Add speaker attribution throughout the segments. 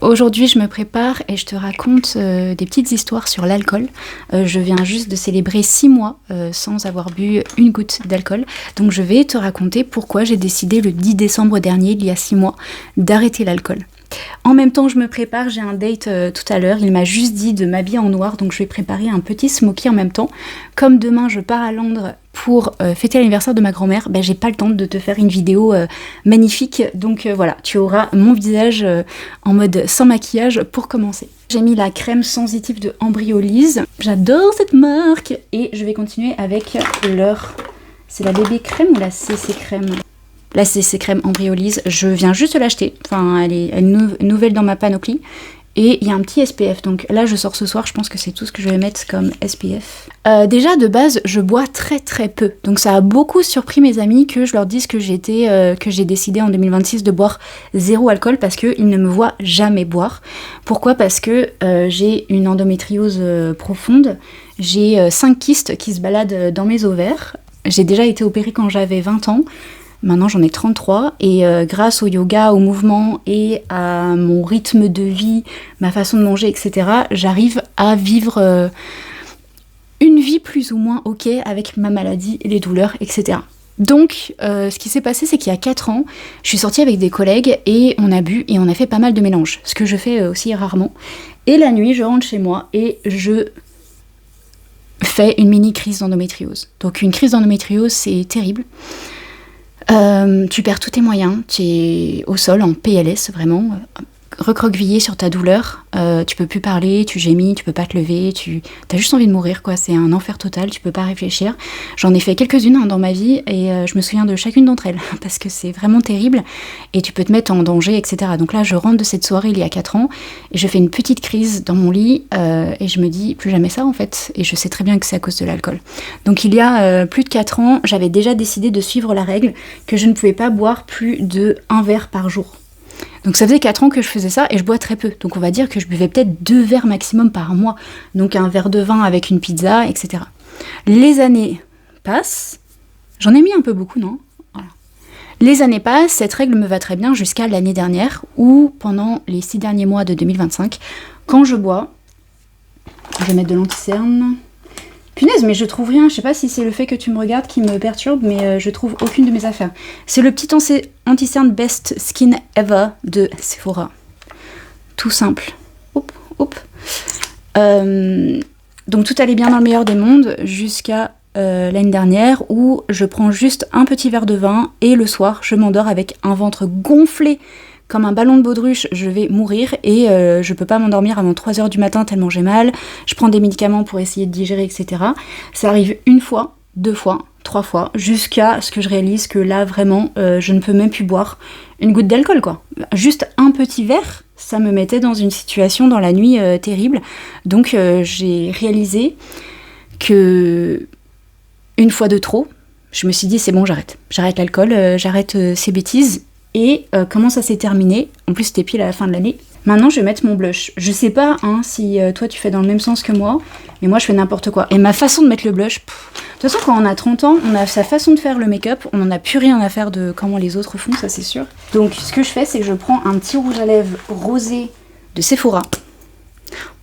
Speaker 1: Aujourd'hui, je me prépare et je te raconte des petites histoires sur l'alcool. Je viens juste de célébrer 6 mois sans avoir bu une goutte d'alcool. Donc je vais te raconter pourquoi j'ai décidé le 10 décembre dernier, il y a 6 mois, d'arrêter l'alcool. En même temps, je me prépare, j'ai un date tout à l'heure. Il m'a juste dit de m'habiller en noir, donc je vais préparer un petit smoky en même temps. Comme demain, je pars à Londres pour fêter l'anniversaire de ma grand-mère, j'ai pas le temps de te faire une vidéo magnifique. Donc voilà, tu auras mon visage en mode sans maquillage pour commencer. J'ai mis la crème sensitive de Embryolisse. J'adore cette marque. Et je vais continuer avec leur... C'est la bébé crème ou la CC crème ? La CC crème Embryolisse, je viens juste de l'acheter. Enfin, elle est nouvelle dans ma panoplie. Et il y a un petit SPF. Donc là, je sors ce soir. Je pense que c'est tout ce que je vais mettre comme SPF. Déjà, de base, je bois très très peu. Donc ça a beaucoup surpris mes amis que je leur dise que j'ai décidé en 2026 de boire 0 alcool parce qu'ils ne me voient jamais boire. Pourquoi ? Parce que j'ai une endométriose profonde. J'ai 5 kystes qui se baladent dans mes ovaires. J'ai déjà été opérée quand j'avais 20 ans. Maintenant, j'en ai 33 et grâce au yoga, au mouvement et à mon rythme de vie, ma façon de manger, etc., j'arrive à vivre une vie plus ou moins ok avec ma maladie, les douleurs, etc. Donc, ce qui s'est passé, c'est qu'il y a 4 ans, je suis sortie avec des collègues et on a bu et on a fait pas mal de mélanges, ce que je fais aussi rarement. Et la nuit, je rentre chez moi et je fais une mini crise d'endométriose. Donc, une crise d'endométriose, c'est terrible. Tu perds tous tes moyens, tu es au sol en PLS vraiment, recroquevillé sur ta douleur, tu peux plus parler, tu gémis, tu peux pas te lever, t'as juste envie de mourir quoi, c'est un enfer total, tu peux pas réfléchir. J'en ai fait quelques-unes dans ma vie et je me souviens de chacune d'entre elles parce que c'est vraiment terrible et tu peux te mettre en danger, etc. Donc là je rentre de cette soirée il y a 4 ans et je fais une petite crise dans mon lit et je me dis plus jamais ça en fait et je sais très bien que c'est à cause de l'alcool. Donc il y a plus de 4 ans, j'avais déjà décidé de suivre la règle que je ne pouvais pas boire plus de 1 verre par jour. Donc ça faisait 4 ans que je faisais ça et je bois très peu. Donc on va dire que je buvais peut-être 2 verres maximum par mois. Donc un verre de vin avec une pizza, etc. Les années passent. J'en ai mis un peu beaucoup, non ? Voilà. Les années passent, cette règle me va très bien jusqu'à l'année dernière où pendant les 6 derniers mois de 2025, quand je bois, je vais mettre de l'anticerne. Punaise, mais je trouve rien. Je sais pas si c'est le fait que tu me regardes qui me perturbe, mais je trouve aucune de mes affaires. C'est le petit anti-cerne Best Skin Ever de Sephora. Tout simple. Hop, hop. Donc tout allait bien dans le meilleur des mondes jusqu'à l'année dernière où je prends juste un petit verre de vin et le soir, je m'endors avec un ventre gonflé comme un ballon de baudruche, je vais mourir et je peux pas m'endormir avant 3h du matin tellement j'ai mal. Je prends des médicaments pour essayer de digérer, etc. Ça arrive 1 fois, 2 fois, 3 fois, jusqu'à ce que je réalise que là, vraiment, je ne peux même plus boire une goutte d'alcool, quoi. Juste un petit verre, ça me mettait dans une situation dans la nuit terrible. Donc j'ai réalisé que 1 fois de trop, je me suis dit c'est bon, j'arrête. J'arrête l'alcool, j'arrête ces bêtises. Et comment ça s'est terminé ? En plus, c'était pile à la fin de l'année. Maintenant, je vais mettre mon blush. Je sais pas si toi, tu fais dans le même sens que moi, mais moi, je fais n'importe quoi. Et ma façon de mettre le blush... De toute façon, quand on a 30 ans, on a sa façon de faire le make-up. On n'en a plus rien à faire de comment les autres font, ça c'est sûr. Donc, ce que je fais, c'est que je prends un petit rouge à lèvres rosé de Sephora.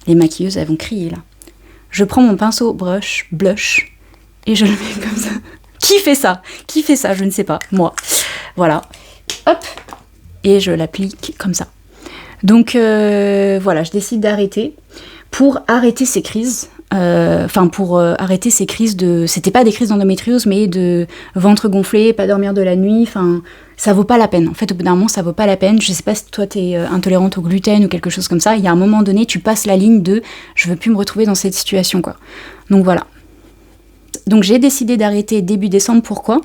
Speaker 1: Les maquilleuses, elles vont crier, là. Je prends mon pinceau blush, et je le mets comme ça. Qui fait ça ? Qui fait ça ? Je ne sais pas. Moi. Voilà. Hop, et je l'applique comme ça. Donc voilà, je décide d'arrêter pour arrêter ces crises. Arrêter ces crises de... C'était pas des crises d'endométriose, mais de ventre gonflé, pas dormir de la nuit, enfin... Ça vaut pas la peine. En fait, au bout d'un moment, ça vaut pas la peine. Je sais pas si toi, t'es intolérante au gluten ou quelque chose comme ça. Il y a un moment donné, tu passes la ligne de « je veux plus me retrouver dans cette situation », quoi. Donc voilà. Donc j'ai décidé d'arrêter début décembre, pourquoi ?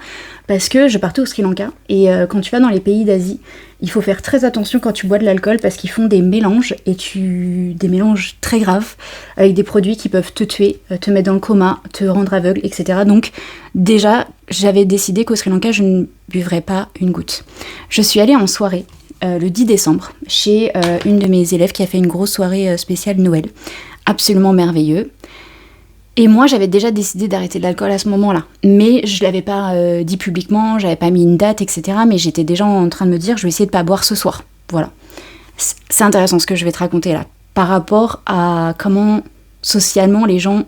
Speaker 1: Parce que je partais au Sri Lanka, et quand tu vas dans les pays d'Asie, il faut faire très attention quand tu bois de l'alcool, parce qu'ils font des mélanges, des mélanges très graves, avec des produits qui peuvent te tuer, te mettre dans le coma, te rendre aveugle, etc. Donc déjà, j'avais décidé qu'au Sri Lanka, je ne buvrais pas une goutte. Je suis allée en soirée, le 10 décembre, chez une de mes élèves qui a fait une grosse soirée spéciale Noël. Absolument merveilleux. Et moi, j'avais déjà décidé d'arrêter l'alcool à ce moment-là. Mais je l'avais pas dit publiquement, j'avais pas mis une date, etc. Mais j'étais déjà en train de me dire, je vais essayer de pas boire ce soir. Voilà. C'est intéressant ce que je vais te raconter là, par rapport à comment socialement les gens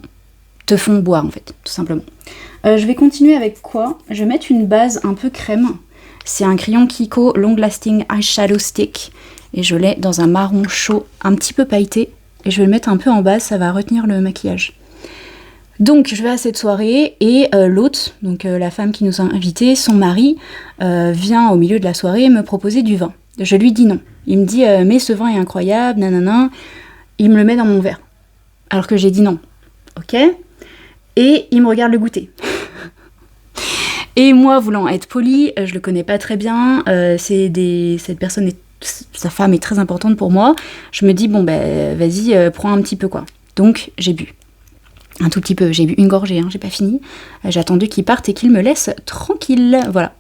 Speaker 1: te font boire en fait, tout simplement. Je vais continuer avec quoi? Je vais mettre une base un peu crème. C'est un crayon Kiko Long Lasting Eyeshadow Stick et je l'ai dans un marron chaud, un petit peu pailleté, et je vais le mettre un peu en base, ça va retenir le maquillage. Donc je vais à cette soirée et l'hôte, donc la femme qui nous a invités, son mari, vient au milieu de la soirée me proposer du vin. Je lui dis non. Il me dit mais ce vin est incroyable, nanana. Il me le met dans mon verre. Alors que j'ai dit non. Ok. Et il me regarde le goûter. Et moi, voulant être polie, je le connais pas très bien. Cette personne, sa femme est très importante pour moi. Je me dis bon ben vas-y, prends un petit peu quoi. Donc j'ai bu. Un tout petit peu, j'ai bu une gorgée, hein, j'ai pas fini. J'ai attendu qu'il parte et qu'il me laisse tranquille, voilà.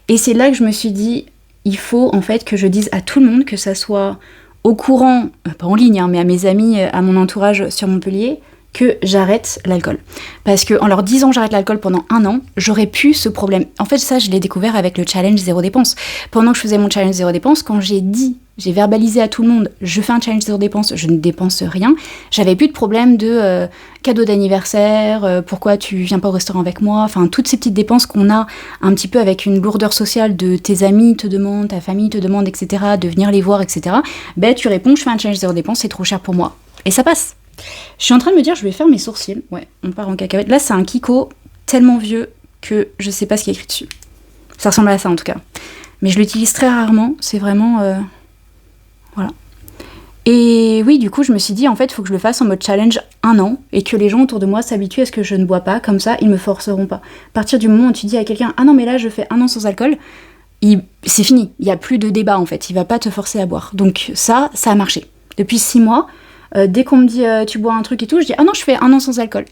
Speaker 1: Et c'est là que je me suis dit, il faut en fait que je dise à tout le monde, que ça soit au courant, pas en ligne, hein, mais à mes amis, à mon entourage sur Montpellier, que j'arrête l'alcool. Parce que en leur disant j'arrête l'alcool pendant 1 an, j'aurais pu ce problème. En fait, ça, je l'ai découvert avec le challenge zéro dépense. Pendant que je faisais mon challenge zéro dépense, quand j'ai verbalisé à tout le monde, je fais un challenge zéro dépense, je ne dépense rien, j'avais plus de problème de cadeau d'anniversaire, pourquoi tu viens pas au restaurant avec moi, enfin toutes ces petites dépenses qu'on a un petit peu avec une lourdeur sociale de tes amis te demandent, ta famille te demande, etc., de venir les voir, etc. Ben tu réponds, je fais un challenge zéro dépense, c'est trop cher pour moi. Et ça passe. Je suis en train de me dire, je vais faire mes sourcils. Ouais, on part en cacahuète. Là, c'est un Kiko tellement vieux que je sais pas ce qui est écrit dessus. Ça ressemble à ça en tout cas. Mais je l'utilise très rarement, c'est vraiment... Voilà. Et oui, du coup, je me suis dit, en fait, il faut que je le fasse en mode challenge 1 an et que les gens autour de moi s'habituent à ce que je ne bois pas. Comme ça, ils me forceront pas. À partir du moment où tu dis à quelqu'un, ah non, mais là, je fais 1 an sans alcool, c'est fini. Il n'y a plus de débat, en fait. Il va pas te forcer à boire. Donc ça a marché. Depuis 6 mois... dès qu'on me dit tu bois un truc et tout, je dis ah non, je fais 1 an sans alcool.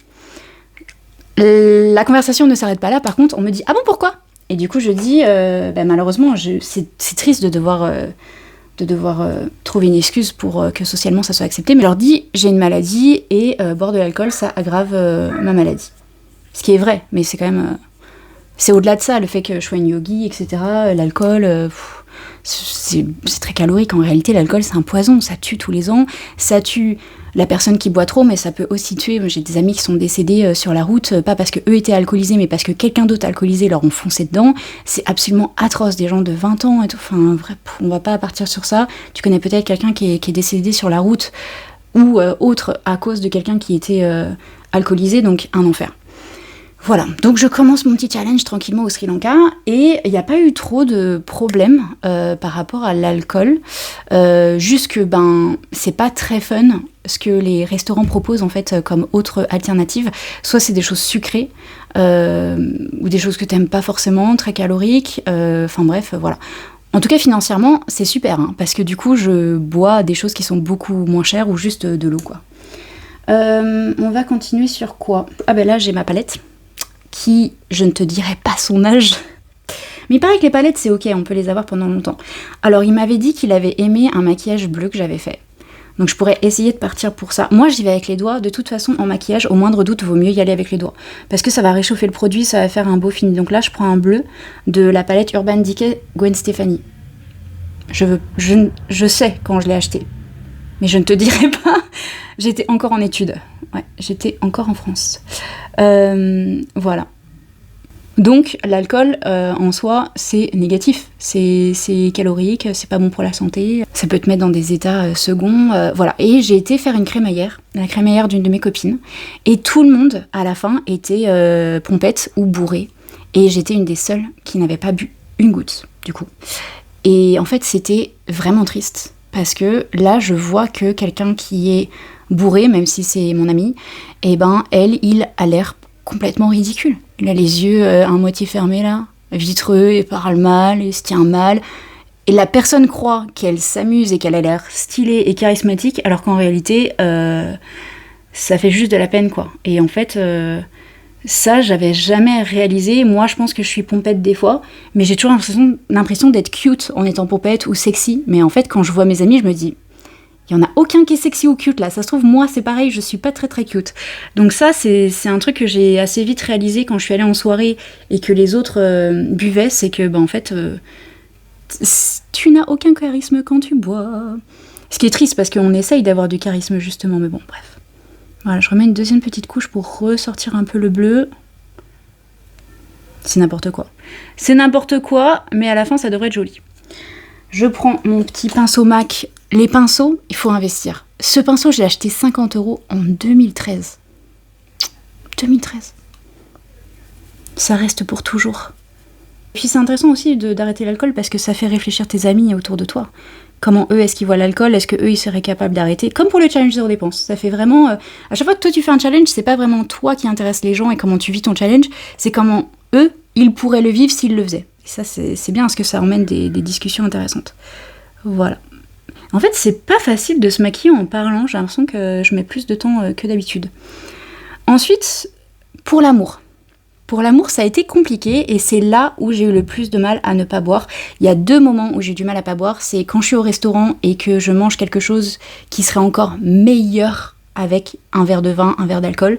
Speaker 1: La conversation ne s'arrête pas là, par contre, on me dit ah bon, pourquoi? Et du coup, je dis malheureusement, c'est triste de devoir trouver une excuse pour que socialement ça soit accepté, mais je leur dis j'ai une maladie et boire de l'alcool ça aggrave ma maladie. Ce qui est vrai, mais c'est quand même. C'est au-delà de ça, le fait que je sois une yogi, etc. L'alcool. C'est très calorique. En réalité, l'alcool, c'est un poison. Ça tue tous les ans. Ça tue la personne qui boit trop, mais ça peut aussi tuer. J'ai des amis qui sont décédés sur la route, pas parce qu'eux étaient alcoolisés, mais parce que quelqu'un d'autre alcoolisé leur ont foncé dedans. C'est absolument atroce. Des gens de 20 ans et tout. Enfin, bref, on va pas partir sur ça. Tu connais peut-être quelqu'un qui est décédé sur la route ou autre à cause de quelqu'un qui était alcoolisé, donc un enfer. Voilà, donc je commence mon petit challenge tranquillement au Sri Lanka et il n'y a pas eu trop de problèmes par rapport à l'alcool, juste que c'est pas très fun ce que les restaurants proposent en fait comme autre alternative, soit c'est des choses sucrées ou des choses que t'aimes pas forcément, très caloriques, enfin bref, voilà. En tout cas financièrement c'est super, hein, parce que du coup je bois des choses qui sont beaucoup moins chères ou juste de l'eau quoi. On va continuer sur quoi? Ah ben là j'ai ma palette. Qui, je ne te dirai pas son âge, mais il paraît que les palettes c'est ok, on peut les avoir pendant longtemps. Alors il m'avait dit qu'il avait aimé un maquillage bleu que j'avais fait, donc je pourrais essayer de partir pour ça. Moi j'y vais avec les doigts, de toute façon en maquillage, au moindre doute vaut mieux y aller avec les doigts, parce que ça va réchauffer le produit, ça va faire un beau fini. Donc là je prends un bleu de la palette Urban Decay Gwen Stefani. Je sais quand je l'ai acheté, mais je ne te dirai pas. J'étais encore en études, ouais, j'étais encore en France. Voilà. Donc l'alcool en soi c'est négatif, c'est calorique, c'est pas bon pour la santé, ça peut te mettre dans des états seconds, voilà. Et j'ai été faire une crémaillère, la crémaillère d'une de mes copines, et tout le monde à la fin était pompette ou bourré, et j'étais une des seules qui n'avait pas bu une goutte du coup. Et en fait c'était vraiment triste, parce que là je vois que quelqu'un qui est bourré, même si c'est mon ami, il a l'air complètement ridicule. Il a les yeux à moitié fermés là, vitreux, il parle mal, il se tient mal. Et la personne croit qu'elle s'amuse et qu'elle a l'air stylée et charismatique, alors qu'en réalité, ça fait juste de la peine quoi. Et en fait, ça j'avais jamais réalisé. Moi je pense que je suis pompette des fois, mais j'ai toujours l'impression d'être cute en étant pompette ou sexy. Mais en fait quand je vois mes amis, je me dis... Il n'y en a aucun qui est sexy ou cute là, ça se trouve moi c'est pareil, je suis pas très très cute. Donc ça c'est un truc que j'ai assez vite réalisé quand je suis allée en soirée et que les autres buvaient, c'est que en fait Tu n'as aucun charisme quand tu bois. Ce qui est triste parce qu'on essaye d'avoir du charisme justement, mais bon, bref. Voilà, je remets une deuxième petite couche pour ressortir un peu le bleu. C'est n'importe quoi. C'est n'importe quoi, mais à la fin, ça devrait être joli. Je prends mon petit pinceau MAC. Les pinceaux, il faut investir. Ce pinceau, je l'ai acheté 50 € en 2013. 2013. Ça reste pour toujours. Puis c'est intéressant aussi d'arrêter l'alcool parce que ça fait réfléchir tes amis autour de toi. Comment eux, est-ce qu'ils voient l'alcool? Est-ce que eux, ils seraient capables d'arrêter? Comme pour le challenge zéro dépense. Ça fait vraiment... à chaque fois que toi, tu fais un challenge, c'est pas vraiment toi qui intéresse les gens et comment tu vis ton challenge, c'est comment eux, ils pourraient le vivre s'ils le faisaient. Et ça, c'est bien parce que ça emmène des discussions intéressantes. Voilà. En fait, c'est pas facile de se maquiller en parlant. J'ai l'impression que je mets plus de temps que d'habitude. Ensuite, pour l'amour. Pour l'amour, ça a été compliqué et c'est là où j'ai eu le plus de mal à ne pas boire. Il y a 2 moments où j'ai eu du mal à pas boire. C'est quand je suis au restaurant et que je mange quelque chose qui serait encore meilleur avec un verre de vin, un verre d'alcool.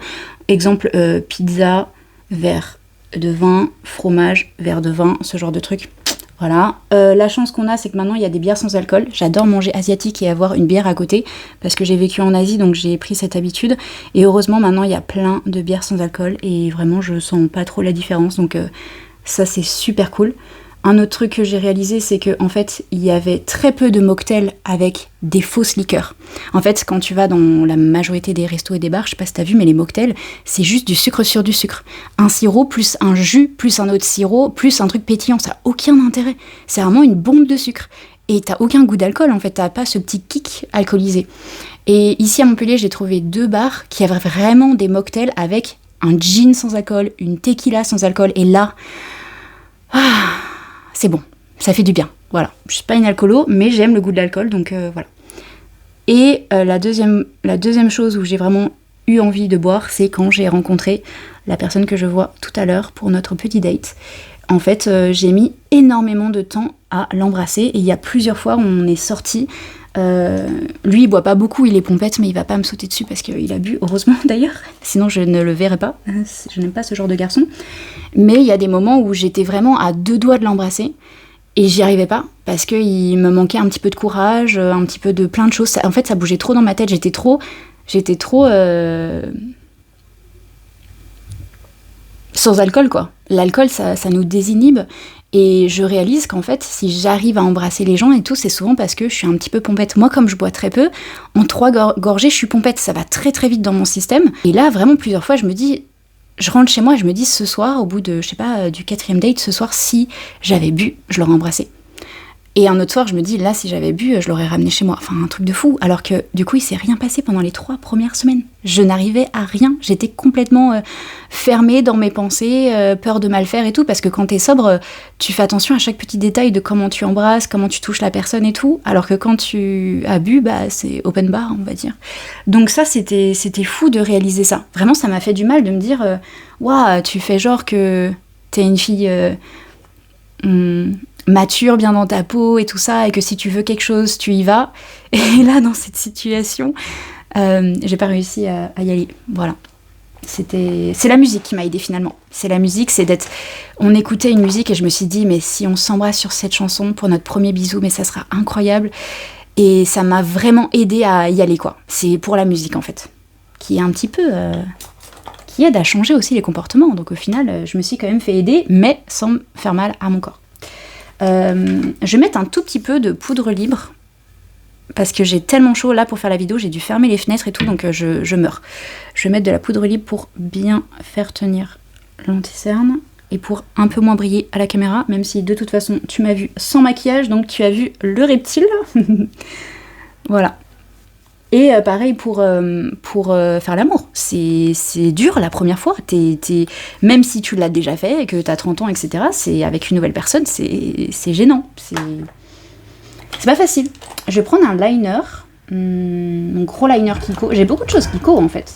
Speaker 1: Exemple, pizza, verre de vin, fromage, verre de vin, ce genre de truc. Voilà. La chance qu'on a, c'est que maintenant, il y a des bières sans alcool. J'adore manger asiatique et avoir une bière à côté, parce que j'ai vécu en Asie, donc j'ai pris cette habitude. Et heureusement, maintenant, il y a plein de bières sans alcool, et vraiment, je sens pas trop la différence, donc ça, c'est super cool. Un autre truc que j'ai réalisé, c'est que en fait, il y avait très peu de mocktails avec des fausses liqueurs. En fait, quand tu vas dans la majorité des restos et des bars, je sais pas si t'as vu, mais les mocktails, c'est juste du sucre sur du sucre. Un sirop plus un jus plus un autre sirop plus un truc pétillant, ça a aucun intérêt. C'est vraiment une bombe de sucre. Et t'as aucun goût d'alcool, en fait, t'as pas ce petit kick alcoolisé. Et ici à Montpellier, j'ai trouvé 2 bars qui avaient vraiment des mocktails avec un gin sans alcool, une tequila sans alcool, et là... c'est bon, ça fait du bien, voilà. Je suis pas une alcoolo, mais j'aime le goût de l'alcool, donc voilà. Et la deuxième chose où j'ai vraiment eu envie de boire, c'est quand j'ai rencontré la personne que je vois tout à l'heure pour notre petit date. En fait, j'ai mis énormément de temps à l'embrasser, et il y a plusieurs fois où on est sortis. Lui, il boit pas beaucoup, il est pompette, mais il va pas me sauter dessus parce qu'il a bu, heureusement d'ailleurs, sinon je ne le verrais pas, je n'aime pas ce genre de garçon. Mais il y a des moments où j'étais vraiment à 2 doigts de l'embrasser, et j'y arrivais pas, parce qu'il me manquait un petit peu de courage, un petit peu de plein de choses. En fait, ça bougeait trop dans ma tête, j'étais trop sans alcool, quoi. L'alcool, ça nous désinhibe. Et je réalise qu'en fait, si j'arrive à embrasser les gens et tout, c'est souvent parce que je suis un petit peu pompette. Moi, comme je bois très peu, en 3 gorgées, je suis pompette. Ça va très très vite dans mon système. Et là, vraiment, plusieurs fois, je rentre chez moi et je me dis, ce soir, au bout de, je sais pas, du 4e date, ce soir, si j'avais bu, je l'aurais embrassé. Et un autre soir, je me dis, là, si j'avais bu, je l'aurais ramené chez moi. Enfin, un truc de fou. Alors que, du coup, il s'est rien passé pendant les 3 premières semaines. Je n'arrivais à rien. J'étais complètement fermée dans mes pensées, peur de mal faire et tout. Parce que quand t'es sobre, tu fais attention à chaque petit détail de comment tu embrasses, comment tu touches la personne et tout. Alors que quand tu as bu, bah, c'est open bar, on va dire. Donc ça, c'était fou de réaliser ça. Vraiment, ça m'a fait du mal de me dire, waouh, tu fais genre que t'es une fille... mature, bien dans ta peau et tout ça, et que si tu veux quelque chose, tu y vas. Et là, dans cette situation, j'ai pas réussi à y aller. Voilà. C'est la musique qui m'a aidée finalement. C'est la musique, c'est d'être... On écoutait une musique et je me suis dit, mais si on s'embrasse sur cette chanson pour notre premier bisou, mais ça sera incroyable. Et ça m'a vraiment aidée à y aller, quoi. C'est pour la musique, en fait. Qui est un petit peu... qui aide à changer aussi les comportements. Donc au final, je me suis quand même fait aider, mais sans me faire mal à mon corps. Je vais mettre un tout petit peu de poudre libre parce que j'ai tellement chaud là pour faire la vidéo, j'ai dû fermer les fenêtres et tout, donc je meurs. Je vais mettre de la poudre libre pour bien faire tenir l'anti-cerne et pour un peu moins briller à la caméra, même si de toute façon tu m'as vu sans maquillage, donc tu as vu le reptile. Voilà. Et pareil pour faire l'amour. C'est dur la première fois. Même si tu l'as déjà fait et que t'as 30 ans, etc., c'est avec une nouvelle personne, c'est gênant. C'est pas facile. Je vais prendre un liner. Mon gros liner Kiko. J'ai beaucoup de choses Kiko, en fait.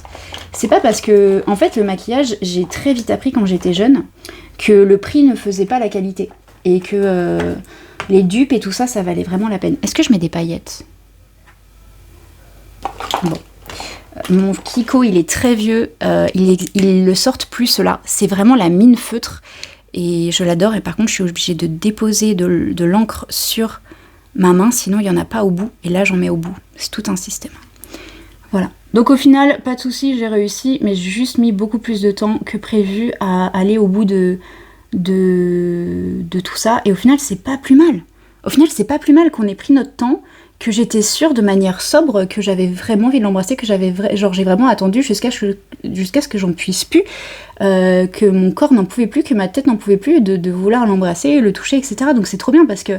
Speaker 1: C'est pas parce que... En fait, le maquillage, j'ai très vite appris quand j'étais jeune que le prix ne faisait pas la qualité. Et que les dupes et tout ça, ça valait vraiment la peine. Est-ce que je mets des paillettes ? Bon. Mon Kiko, il est très vieux, ils le sortent plus là. C'est vraiment la mine feutre. et je l'adore. Et par contre, je suis obligée de déposer de l'encre sur ma main, sinon il n'y en a pas au bout. Et là, j'en mets au bout. C'est tout un système. Voilà. Donc au final, pas de souci, j'ai réussi, mais j'ai juste mis beaucoup plus de temps que prévu à aller au bout de tout ça. Et au final, c'est pas plus mal. Au final, c'est pas plus mal qu'on ait pris notre temps, que j'étais sûre de manière sobre que j'avais vraiment envie de l'embrasser, que j'ai vraiment attendu jusqu'à ce que j'en puisse plus, que mon corps n'en pouvait plus, que ma tête n'en pouvait plus de vouloir l'embrasser, le toucher, etc. Donc c'est trop bien parce que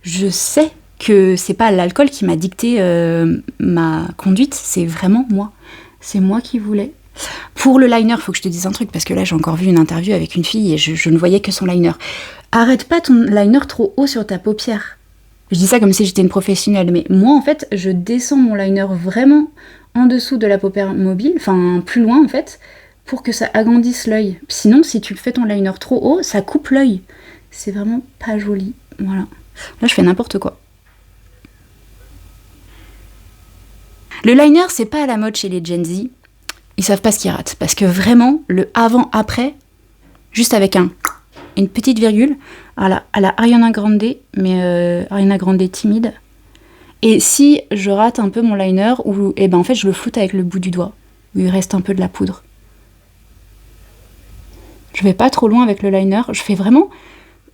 Speaker 1: je sais que c'est pas l'alcool qui m'a dicté ma conduite, c'est vraiment moi. C'est moi qui voulais. Pour le liner, faut que je te dise un truc, parce que là j'ai encore vu une interview avec une fille et je ne voyais que son liner. Arrête pas ton liner trop haut sur ta paupière. Je dis ça comme si j'étais une professionnelle, mais moi en fait, je descends mon liner vraiment en dessous de la paupière mobile, enfin plus loin en fait, pour que ça agrandisse l'œil. Sinon, si tu fais ton liner trop haut, ça coupe l'œil. C'est vraiment pas joli. Voilà. Là, je fais n'importe quoi. Le liner, c'est pas à la mode chez les Gen Z. Ils savent pas ce qu'ils ratent. Parce que vraiment, le avant-après, juste avec une petite virgule, à la Ariana Grande, mais Ariana Grande timide. Et si je rate un peu mon liner, en fait, je le floute avec le bout du doigt, où il reste un peu de la poudre. Je vais pas trop loin avec le liner. Je fais vraiment...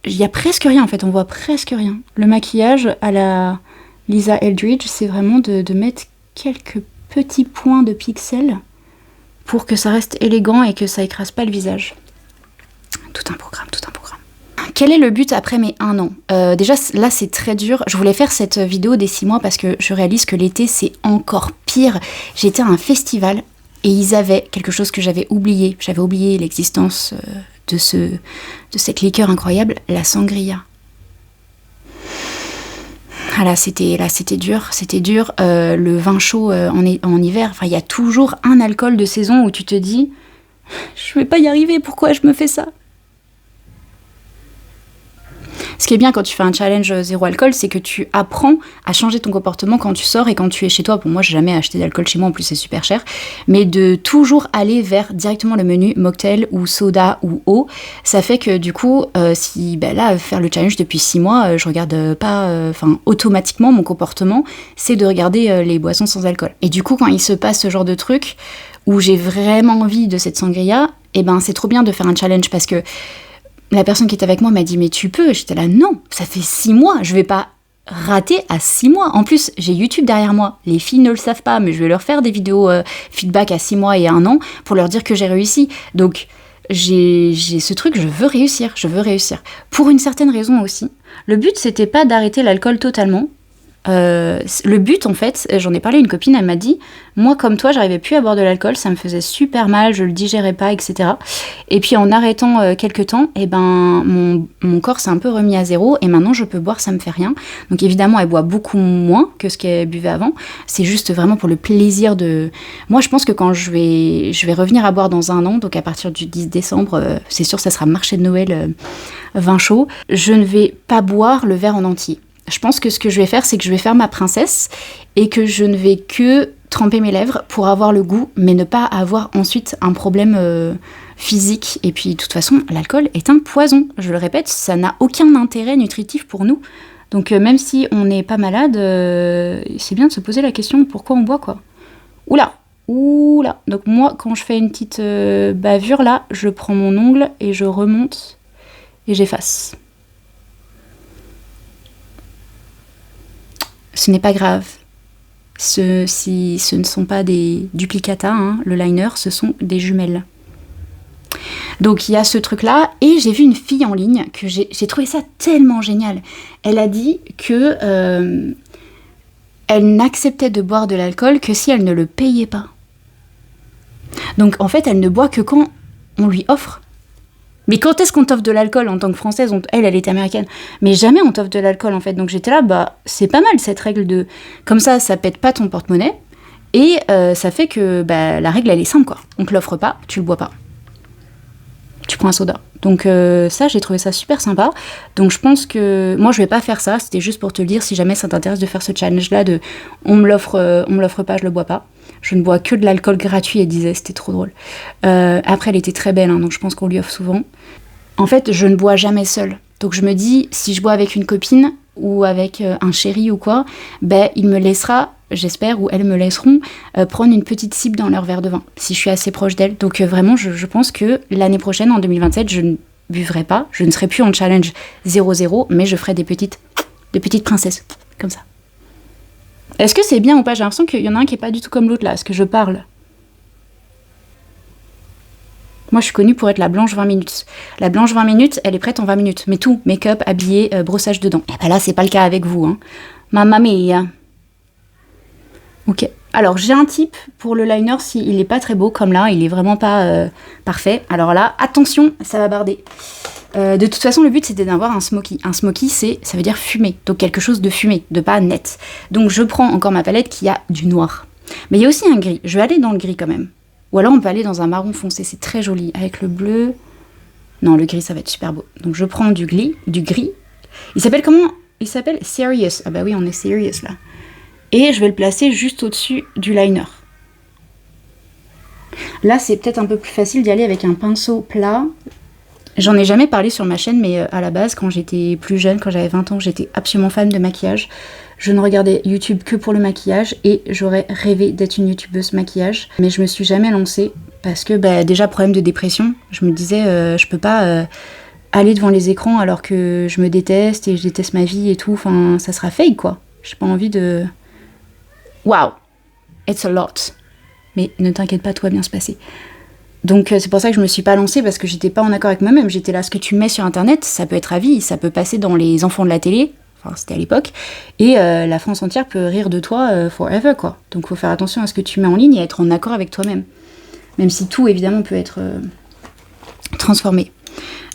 Speaker 1: Il y a presque rien, en fait. On voit presque rien. Le maquillage à la Lisa Eldridge, c'est vraiment de mettre quelques petits points de pixels pour que ça reste élégant et que ça écrase pas le visage. Tout un programme. Quel est le but après mes 1 an ? Déjà, là, c'est très dur. Je voulais faire cette vidéo des 6 mois parce que je réalise que l'été, c'est encore pire. J'étais à un festival et ils avaient quelque chose que j'avais oublié. J'avais oublié l'existence de cette liqueur incroyable, la sangria. Ah là, c'était dur. Le vin chaud en hiver, il y a toujours un alcool de saison où tu te dis « Je vais pas y arriver, pourquoi je me fais ça ?» Ce qui est bien quand tu fais un challenge zéro alcool, c'est que tu apprends à changer ton comportement quand tu sors et quand tu es chez toi. Pour moi, j'ai jamais acheté d'alcool chez moi, en plus c'est super cher. Mais de toujours aller vers directement le menu mocktail ou soda ou eau, ça fait que du coup, faire le challenge depuis 6 mois, je regarde pas... automatiquement, mon comportement, c'est de regarder les boissons sans alcool. Et du coup, quand il se passe ce genre de truc, où j'ai vraiment envie de cette sangria, c'est trop bien de faire un challenge parce que la personne qui est avec moi m'a dit « Mais tu peux ?» J'étais là « Non, ça fait 6 mois, je vais pas rater à 6 mois. » En plus, j'ai YouTube derrière moi. Les filles ne le savent pas, mais je vais leur faire des vidéos feedback à 6 mois et 1 an pour leur dire que j'ai réussi. Donc, j'ai ce truc, je veux réussir. Pour une certaine raison aussi. Le but, c'était pas d'arrêter l'alcool totalement. Le but, en fait, j'en ai parlé à une copine, elle m'a dit « Moi, comme toi, j'arrivais plus à boire de l'alcool, ça me faisait super mal, je le digérais pas, etc. » Et puis, en arrêtant quelques temps, mon corps s'est un peu remis à zéro, et maintenant, je peux boire, ça me fait rien. Donc, évidemment, elle boit beaucoup moins que ce qu'elle buvait avant. C'est juste vraiment pour le plaisir de... Moi, je pense que quand je vais revenir à boire dans 1 an, donc à partir du 10 décembre, c'est sûr, ça sera marché de Noël, vin chaud, je ne vais pas boire le verre en entier. Je pense que ce que je vais faire, c'est que je vais faire ma princesse et que je ne vais que tremper mes lèvres pour avoir le goût, mais ne pas avoir ensuite un problème physique. Et puis, de toute façon, l'alcool est un poison. Je le répète, ça n'a aucun intérêt nutritif pour nous. Donc, même si on n'est pas malade, c'est bien de se poser la question pourquoi on boit, quoi. Oula. Donc, moi, quand je fais une petite bavure, là, je prends mon ongle et je remonte et j'efface. Ce n'est pas grave. Si ce ne sont pas des duplicata, le liner, ce sont des jumelles. Donc il y a ce truc-là, et j'ai vu une fille en ligne, que j'ai trouvé ça tellement génial. Elle a dit que elle n'acceptait de boire de l'alcool que si elle ne le payait pas. Donc en fait, elle ne boit que quand on lui offre. Mais quand est-ce qu'on t'offre de l'alcool en tant que Française ? Elle était américaine. Mais jamais on t'offre de l'alcool, en fait. Donc j'étais là, c'est pas mal, cette règle de... Comme ça pète pas ton porte-monnaie. Et ça fait que la règle, elle est simple, quoi. On te l'offre pas, tu le bois pas. Tu prends un soda. Donc ça, j'ai trouvé ça super sympa. Donc je pense que... Moi, je vais pas faire ça. C'était juste pour te le dire, si jamais ça t'intéresse de faire ce challenge-là de... On me l'offre pas, je le bois pas. Je ne bois que de l'alcool gratuit, elle disait, c'était trop drôle. Après, elle était très belle, donc je pense qu'on lui offre souvent. En fait, je ne bois jamais seule. Donc je me dis, si je bois avec une copine ou avec un chéri ou quoi, ben il me laissera, j'espère, ou elles me laisseront prendre une petite cible dans leur verre de vin, si je suis assez proche d'elles. Donc vraiment, je pense que l'année prochaine, en 2027, je ne buvrai pas, je ne serai plus en challenge 0-0, mais je ferai des petites princesses, comme ça. Est-ce que c'est bien ou pas? J'ai l'impression qu'il y en a un qui est pas du tout comme l'autre là, est-ce que je parle? Moi, je suis connue pour être la blanche 20 minutes. La blanche 20 minutes, elle est prête en 20 minutes. Mais tout, make-up, habillé, brossage dedans. Et ben là, c'est pas le cas avec vous, hein. Mamma mia. Ok. Alors, j'ai un tip pour le liner s'il est pas très beau, comme là, il est vraiment pas parfait. Alors là, attention, ça va barder. De toute façon, le but, c'était d'avoir un smoky. Un smoky, ça veut dire fumé. Donc, quelque chose de fumé, de pas net. Donc, je prends encore ma palette qui a du noir. Mais il y a aussi un gris. Je vais aller dans le gris quand même. Ou alors on peut aller dans un marron foncé, c'est très joli. Avec le bleu... Non, le gris, ça va être super beau. Donc je prends du gris. Il s'appelle comment? Il s'appelle Serious. Ah bah oui, on est serious là. Et je vais le placer juste au-dessus du liner. Là, c'est peut-être un peu plus facile d'y aller avec un pinceau plat. J'en ai jamais parlé sur ma chaîne, mais à la base, quand j'étais plus jeune, quand j'avais 20 ans, j'étais absolument fan de maquillage. Je ne regardais YouTube que pour le maquillage et j'aurais rêvé d'être une youtubeuse maquillage. Mais je me suis jamais lancée parce que déjà problème de dépression. Je me disais je peux pas aller devant les écrans alors que je me déteste et je déteste ma vie et tout. Enfin, ça sera fake quoi. J'ai pas envie de... Wow, it's a lot. Mais ne t'inquiète pas, tout va bien se passer. Donc c'est pour ça que je me suis pas lancée parce que j'étais pas en accord avec moi-même. J'étais là, ce que tu mets sur internet, ça peut être à vie, ça peut passer dans les enfants de la télé. Enfin, c'était à l'époque. Et la France entière peut rire de toi forever, quoi. Donc, faut faire attention à ce que tu mets en ligne et être en accord avec toi-même. Même si tout, évidemment, peut être transformé.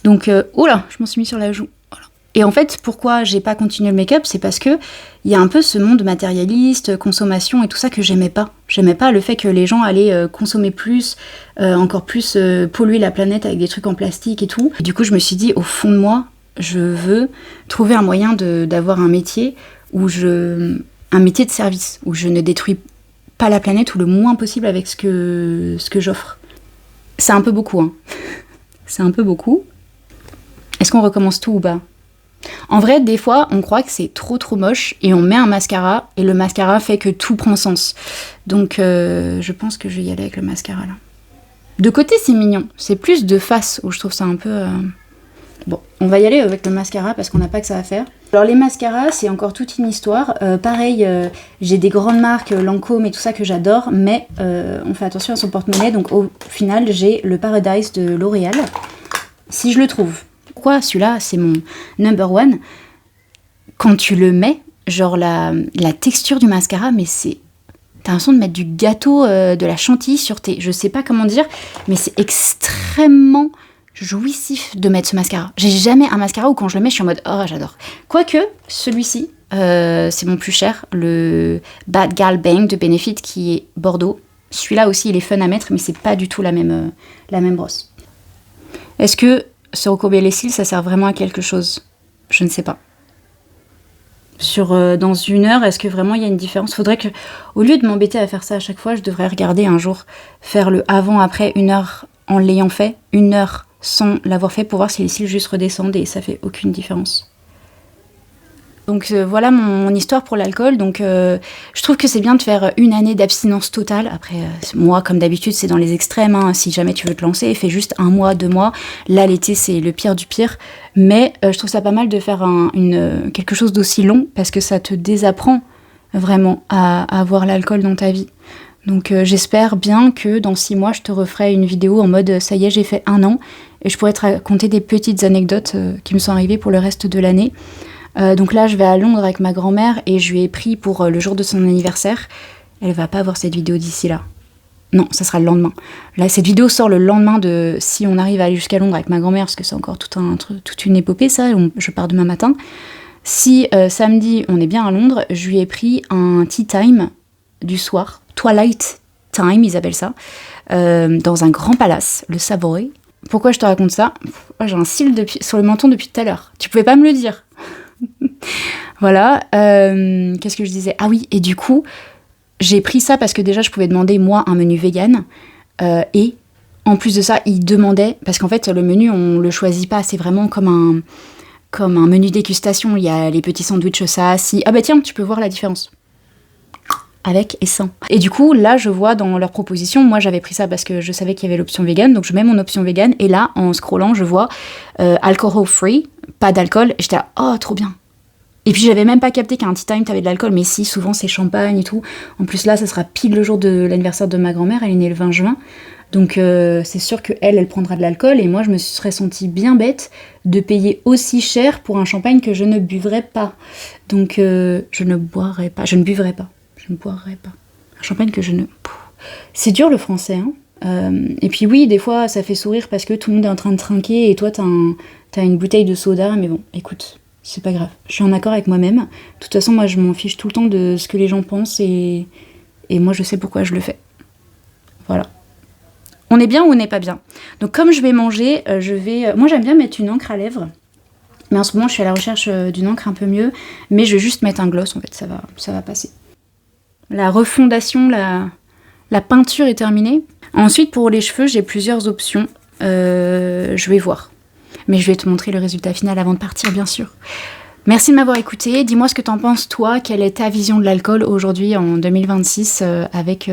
Speaker 1: Donc, oula, je m'en suis mis sur la joue. Voilà. Et en fait, pourquoi j'ai pas continué le make-up, c'est parce que il y a un peu ce monde matérialiste, consommation et tout ça que j'aimais pas. J'aimais pas le fait que les gens allaient consommer plus, encore plus polluer la planète avec des trucs en plastique et tout. Et du coup, je me suis dit, au fond de moi, je veux trouver un moyen d'avoir un métier un métier de service, où je ne détruis pas la planète ou le moins possible avec ce que j'offre. C'est un peu beaucoup, hein. C'est un peu beaucoup. Est-ce qu'on recommence tout ou pas? En vrai, des fois, on croit que c'est trop moche et on met un mascara et le mascara fait que tout prend sens. Donc, je pense que je vais y aller avec le mascara, là. De côté, c'est mignon. C'est plus de face où je trouve ça un peu... Bon, on va y aller avec le mascara parce qu'on n'a pas que ça à faire. Alors les mascaras, c'est encore toute une histoire. Pareil, j'ai des grandes marques, Lancôme et tout ça que j'adore, mais on fait attention à son porte-monnaie. Donc au final, j'ai le Paradise de L'Oréal, si je le trouve. Pourquoi celui-là, c'est mon number one. Quand tu le mets, genre la texture du mascara, mais c'est... T'as l'impression de mettre du gâteau, de la chantilly sur tes... Je sais pas comment dire, mais c'est extrêmement... jouissif de mettre ce mascara. J'ai jamais un mascara où quand je le mets, je suis en mode « Oh, j'adore ». Quoique, celui-ci, c'est mon plus cher, le Bad Gal Bang de Benefit qui est Bordeaux. Celui-là aussi, il est fun à mettre, mais c'est pas du tout la même brosse. Est-ce que se recourber les cils, ça sert vraiment à quelque chose? Je ne sais pas. Dans une heure, est-ce que vraiment il y a une différence? Faudrait que, au lieu de m'embêter à faire ça à chaque fois, je devrais regarder un jour, faire le avant-après, une heure en l'ayant fait, une heure sans l'avoir fait pour voir si les cils juste redescendent et ça fait aucune différence. Donc voilà mon histoire pour l'alcool. Donc je trouve que c'est bien de faire une année d'abstinence totale. Après, moi, comme d'habitude, c'est dans les extrêmes. Hein. Si jamais tu veux te lancer, fais juste 1 mois, 2 mois. Là, l'été, c'est le pire du pire. Mais je trouve ça pas mal de faire quelque chose d'aussi long parce que ça te désapprend vraiment à avoir l'alcool dans ta vie. Donc j'espère bien que dans 6 mois, je te referai une vidéo en mode « ça y est, j'ai fait 1 an » et je pourrais te raconter des petites anecdotes qui me sont arrivées pour le reste de l'année. Donc là, je vais à Londres avec ma grand-mère et je lui ai pris pour le jour de son anniversaire. Elle va pas voir cette vidéo d'ici là. Non, ça sera le lendemain. Là, cette vidéo sort le lendemain de si on arrive à aller jusqu'à Londres avec ma grand-mère, parce que c'est encore toute une épopée, ça. Je pars demain matin. Si samedi, on est bien à Londres, je lui ai pris un tea time du soir. Twilight Time, ils appellent ça, dans un grand palace, le Savoy. Pourquoi je te raconte ça? J'ai un cil sur le menton depuis tout à l'heure. Tu pouvais pas me le dire. Voilà. Qu'est-ce que je disais? Ah oui, et du coup, j'ai pris ça parce que déjà, je pouvais demander, moi, un menu vegan. Et En plus de ça, ils demandaient, parce qu'en fait, le menu, on le choisit pas, c'est vraiment comme un menu dégustation. Il y a les petits sandwichs, ça, si. Ah bah tiens, tu peux voir la différence. Avec et sans. Et du coup, là, je vois dans leur proposition, moi j'avais pris ça parce que je savais qu'il y avait l'option vegan, donc je mets mon option vegan, et là, en scrollant, je vois alcohol free, pas d'alcool, et j'étais là, oh, trop bien. Et puis j'avais même pas capté qu'à un tea time, t'avais de l'alcool, mais si, souvent c'est champagne et tout. En plus là, ça sera pile le jour de l'anniversaire de ma grand-mère, elle est née le 20 juin, donc c'est sûr qu'elle prendra de l'alcool, et moi je me serais sentie bien bête de payer aussi cher pour un champagne que je ne buvrais pas. Donc je ne boirais pas, je ne buvrais pas. Je ne boirais pas. Un champagne que je ne... C'est dur le français, hein. Et puis oui, des fois, ça fait sourire parce que tout le monde est en train de trinquer et toi, t'as une bouteille de soda. Mais bon, écoute, c'est pas grave. Je suis en accord avec moi-même. De toute façon, moi, je m'en fiche tout le temps de ce que les gens pensent et moi, je sais pourquoi je le fais. Voilà. On est bien ou on n'est pas bien? Donc, comme je vais manger, moi, j'aime bien mettre une encre à lèvres. Mais en ce moment, je suis à la recherche d'une encre un peu mieux. Mais je vais juste mettre un gloss, en fait, ça va passer. La refondation, la peinture est terminée. Ensuite, pour les cheveux, j'ai plusieurs options. Je vais voir. Mais je vais te montrer le résultat final avant de partir, bien sûr. Merci de m'avoir écouté. Dis-moi ce que t'en penses, toi. Quelle est ta vision de l'alcool aujourd'hui, en 2026, avec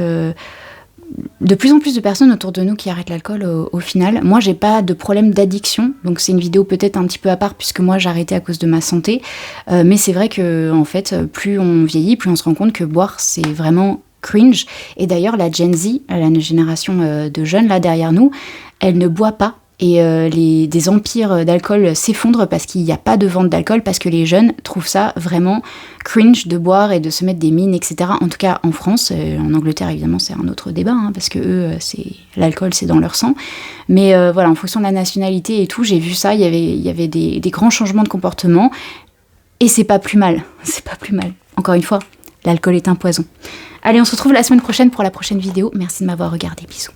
Speaker 1: de plus en plus de personnes autour de nous qui arrêtent l'alcool au final. Moi, j'ai pas de problème d'addiction, donc c'est une vidéo peut-être un petit peu à part puisque moi j'ai arrêté à cause de ma santé. Mais c'est vrai que en fait, plus on vieillit, plus on se rend compte que boire c'est vraiment cringe. Et d'ailleurs, la Gen Z, la génération de jeunes là derrière nous, elle ne boit pas. Et des empires d'alcool s'effondrent parce qu'il n'y a pas de vente d'alcool, parce que les jeunes trouvent ça vraiment cringe de boire et de se mettre des mines, etc. En tout cas en France, en Angleterre évidemment c'est un autre débat, hein, parce que eux, l'alcool c'est dans leur sang. Mais voilà, en fonction de la nationalité et tout, j'ai vu ça, il y avait des grands changements de comportement, et c'est pas plus mal, c'est pas plus mal. Encore une fois, l'alcool est un poison. Allez, on se retrouve la semaine prochaine pour la prochaine vidéo. Merci de m'avoir regardé, bisous.